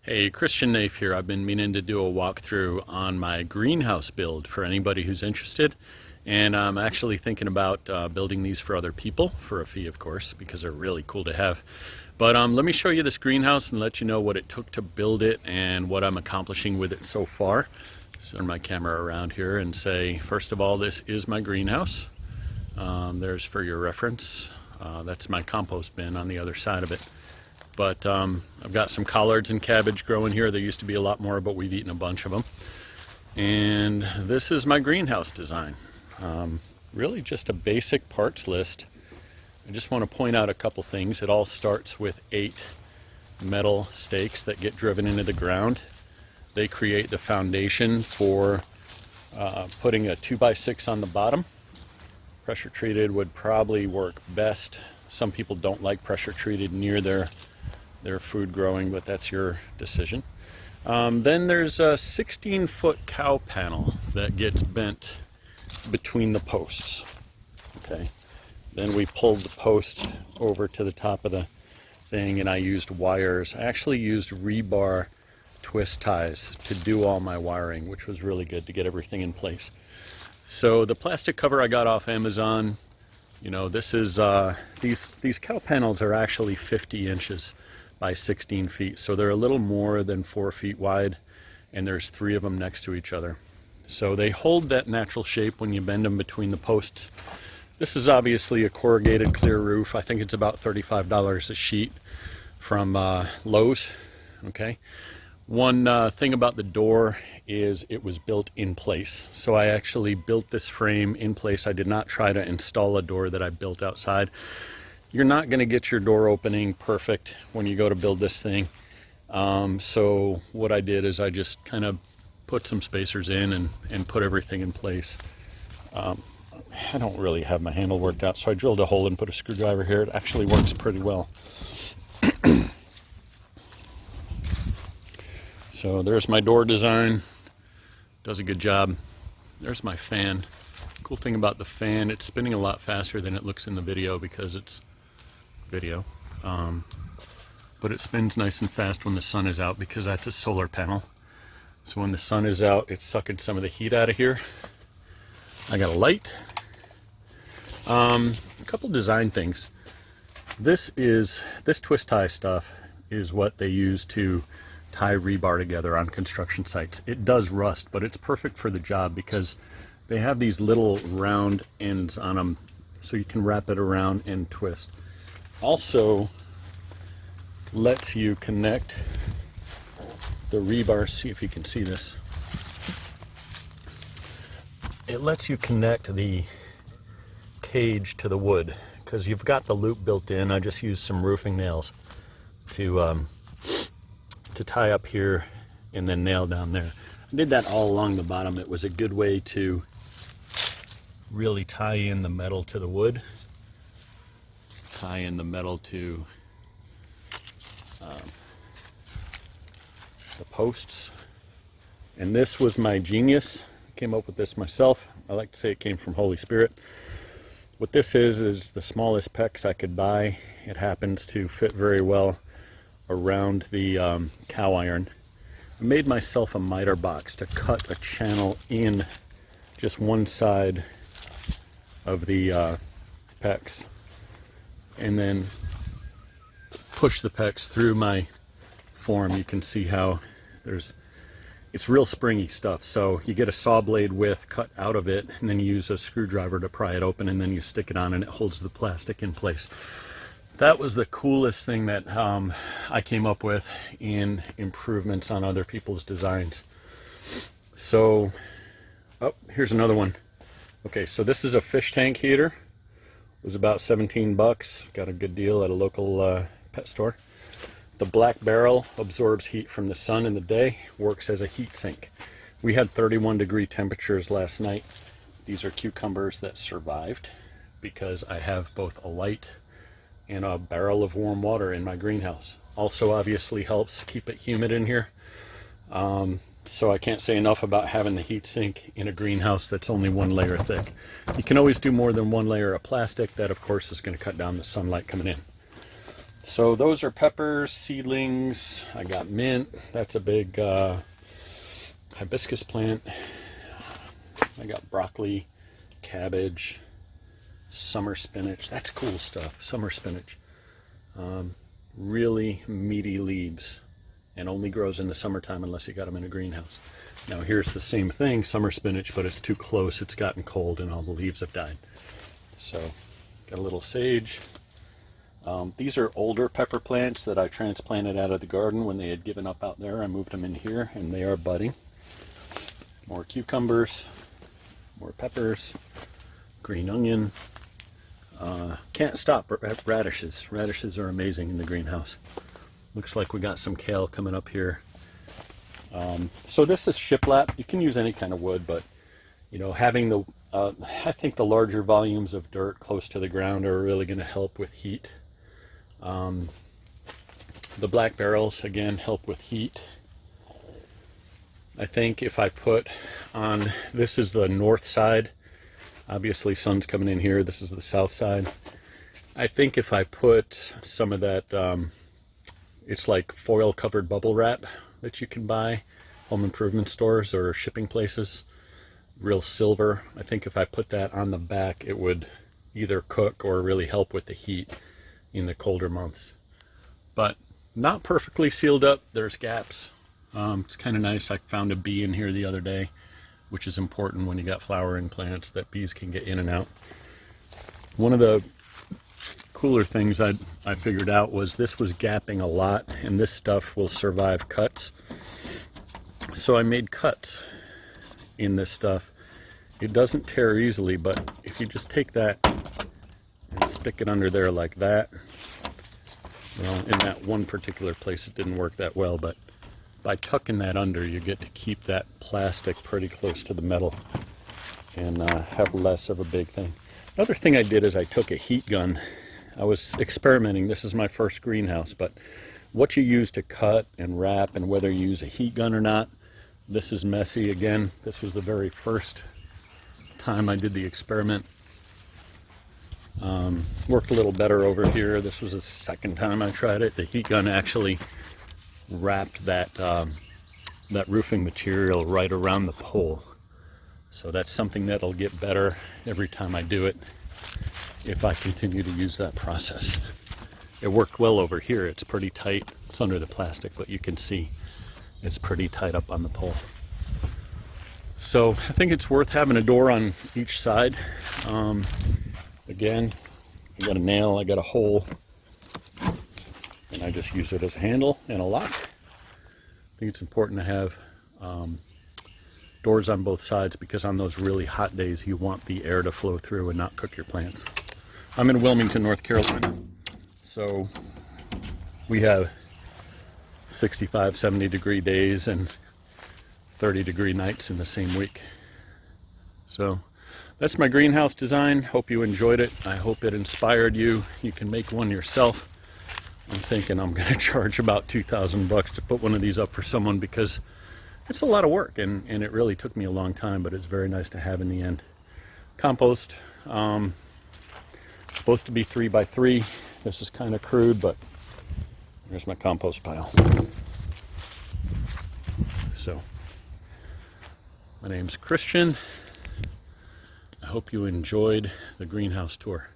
Hey, Christian Nafe here. I've been meaning to do a walkthrough on my greenhouse build for anybody who's interested. And I'm actually thinking about building these for other people, for a fee of course, because they're really cool to have. But let me show you this greenhouse and let you know what it took to build it and what I'm accomplishing with it so far. Turn my camera around here and say, first of all, this is my greenhouse. There's for your reference. That's my compost bin on the other side of it. But I've got some collards and cabbage growing here. There used to be a lot more, but we've eaten a bunch of them. And this is my greenhouse design. Really just a basic parts list. I just want to point out a couple things. It all starts with 8 metal stakes that get driven into the ground. They create the foundation for putting a 2x6 on the bottom. Pressure treated would probably work best. Some people don't like pressure treated near their food growing, but that's your decision. Then there's a 16-foot cow panel that gets bent between the posts. Okay. Then we pulled the post over to the top of the thing, and I used wires. I actually used rebar twist ties to do all my wiring, which was really good to get everything in place. So the plastic cover I got off Amazon, you know, this is these cow panels are actually 50 inches by 16 feet, so they're a little more than 4 feet wide, and there's 3 of them next to each other. So they hold that natural shape when you bend them between the posts. This is obviously a corrugated clear roof. I think it's about $35 a sheet from Lowe's. Okay. One thing about the door is it was built in place. So I actually built this frame in place. I did not try to install a door that I built outside. You're not going to get your door opening perfect when you go to build this thing. So what I did is I just kind of put some spacers in and put everything in place. I don't really have my handle worked out, so I drilled a hole and put a screwdriver here. It actually works pretty well. So there's my door design. Does a good job. There's my fan. Cool thing about the fan, it's spinning a lot faster than it looks in the video because it's video. But it spins nice and fast when the sun is out because that's a solar panel. So when the sun is out, it's sucking some of the heat out of here. I got a light. A couple design things. This twist tie stuff is what they use to tie rebar together on construction sites. It does rust, but it's perfect for the job because they have these little round ends on them so you can wrap it around and twist. Also lets you connect the rebar. See if you can see this. It lets you connect the cage to the wood because you've got the loop built in. I just used some roofing nails to tie up here and then nail down there. I did that all along the bottom. It was a good way to really tie in the metal to the wood, tie in the metal to the posts. And this was my genius. I came up with this myself. I like to say it came from Holy Spirit. What this is the smallest PEX I could buy. It happens to fit very well around the cow iron. I made myself a miter box to cut a channel in just one side of the PEX and then push the PEX through my form. You can see how it's real springy stuff. So you get a saw blade width cut out of it and then you use a screwdriver to pry it open and then you stick it on and it holds the plastic in place. That was the coolest thing that I came up with in improvements on other people's designs. So, oh, here's another one. Okay, so this is a fish tank heater. It was about 17 bucks. Got a good deal at a local pet store. The black barrel absorbs heat from the sun in the day, works as a heat sink. We had 31-degree temperatures last night. These are cucumbers that survived because I have both a light and a barrel of warm water in my greenhouse. Also obviously helps keep it humid in here. So I can't say enough about having the heat sink in a greenhouse that's only 1 layer thick. You can always do more than 1 layer of plastic. That of course is going to cut down the sunlight coming in. So those are peppers, seedlings. I got mint. That's a big hibiscus plant. I got broccoli, cabbage, summer spinach. That's cool stuff, summer spinach. Really meaty leaves, and only grows in the summertime unless you got them in a greenhouse. Now here's the same thing, summer spinach, but it's too close. It's gotten cold and all the leaves have died. So got a little sage. These are older pepper plants that I transplanted out of the garden when they had given up out there. I moved them in here and they are budding. More cucumbers, more peppers, green onion. Can't stop radishes. Radishes are amazing in the greenhouse. Looks like we got some kale coming up here. So this is shiplap. You can use any kind of wood, but you know, having the I think the larger volumes of dirt close to the ground are really going to help with heat. The black barrels again help with heat. I think if I put on, this is the north side, obviously sun's coming in here, this is the south side. I think if I put some of that, it's like foil covered bubble wrap that you can buy home improvement stores or shipping places, real silver. I think if I put that on the back, it would either cook or really help with the heat in the colder months. But not perfectly sealed up, there's gaps. It's kind of nice. I found a bee in here the other day, which is important when you got flowering plants, that bees can get in and out. One of the cooler things I figured out was this was gapping a lot, and this stuff will survive cuts. So I made cuts in this stuff. It doesn't tear easily, but if you just take that and stick it under there like that, well, in that one particular place it didn't work that well, but by tucking that under, you get to keep that plastic pretty close to the metal and have less of a big thing. Another thing I did is I took a heat gun. I was experimenting. This is my first greenhouse, but what you use to cut and wrap and whether you use a heat gun or not, this is messy again. This was the very first time I did the experiment. Worked a little better over here. This was the second time I tried it. The heat gun actually wrapped that that roofing material right around the pole. So that's something that'll get better every time I do it if I continue to use that process. It worked well over here. It's pretty tight. It's under the plastic, but you can see it's pretty tight up on the pole. So I think it's worth having a door on each side. Again, I got a nail, I got a hole, and I just use it as a handle and a lock. I think it's important to have doors on both sides, because on those really hot days you want the air to flow through and not cook your plants. I'm in Wilmington, North Carolina, so we have 65, 70 degree days and 30 degree nights in the same week. So that's my greenhouse design. Hope you enjoyed it. I hope it inspired you. You can make one yourself. I'm thinking I'm going to charge about $2,000 to put one of these up for someone, because it's a lot of work, and it really took me a long time, but it's very nice to have in the end. Compost, supposed to be 3 by 3. This is kind of crude, but there's my compost pile. So, my name's Christian. I hope you enjoyed the greenhouse tour.